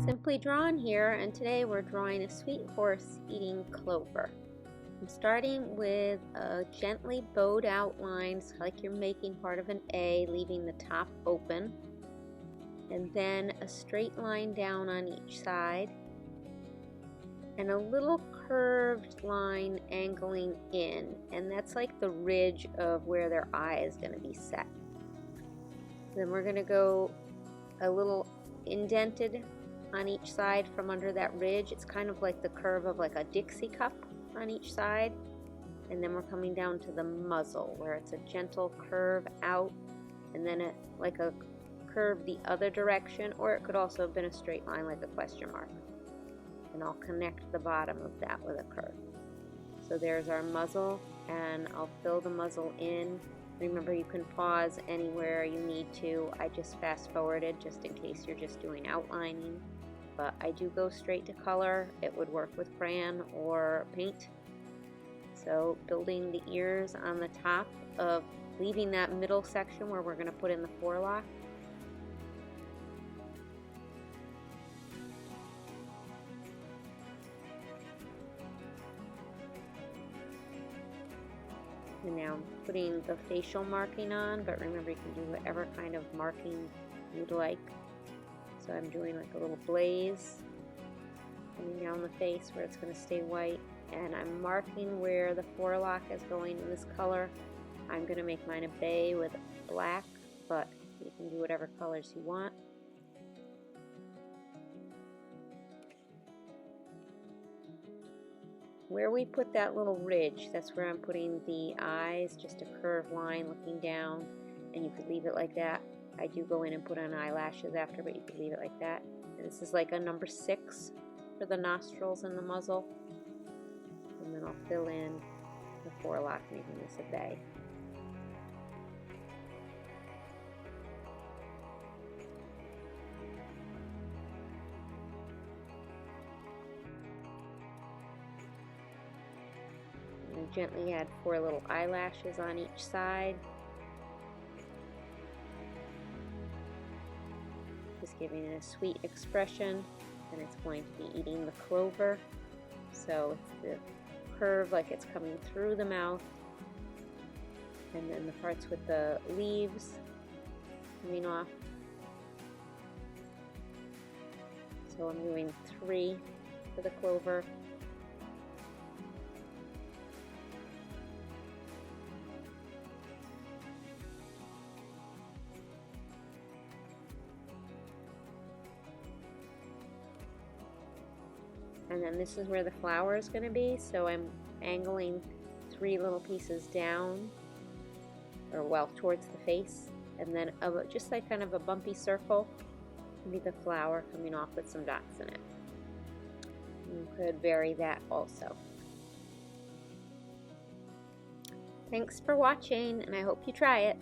Simply Drawn here, and today we're drawing a sweet horse eating clover. I'm starting with a gently bowed outline, so like you're making part of an A, leaving the top open, and then a straight line down on each side, and a little curved line angling in, and that's like the ridge of where their eye is going to be set. Then we're going to go a little indented on each side from under that ridge. It's kind of like the curve of like a Dixie cup on each side. And then we're coming down to the muzzle where it's a gentle curve out and then like a curve the other direction, or it could also have been a straight line like a question mark. And I'll connect the bottom of that with a curve. So there's our muzzle, and I'll fill the muzzle in. Remember, you can pause anywhere you need to. I just fast forwarded just in case you're just doing outlining. But I do go straight to color. It would work with crayon or paint. So building the ears on the top of, leaving that middle section where we're going to put in the forelock. And now I'm putting the facial marking on, but remember you can do whatever kind of marking you'd like. So I'm doing like a little blaze coming down the face where it's going to stay white, and I'm marking where the forelock is going in this color. I'm going to make mine a bay with black, but you can do whatever colors you want. Where we put that little ridge, that's where I'm putting the eyes, just a curved line looking down, and you could leave it like that. I do go in and put on eyelashes after, but you could leave it like that. And this is like a number 6 for the nostrils and the muzzle. And then I'll fill in the forelock, making this a bay. And gently add 4 little eyelashes on each side. Just giving it a sweet expression, and it's going to be eating the clover. So it's the curve like it's coming through the mouth, and then the parts with the leaves coming off. So I'm doing 3 for the clover. And then this is where the flower is going to be, so I'm angling 3 little pieces down, or well, towards the face, and then just like kind of a bumpy circle will be the flower coming off with some dots in it. You could vary that also. Thanks for watching, and I hope you try it.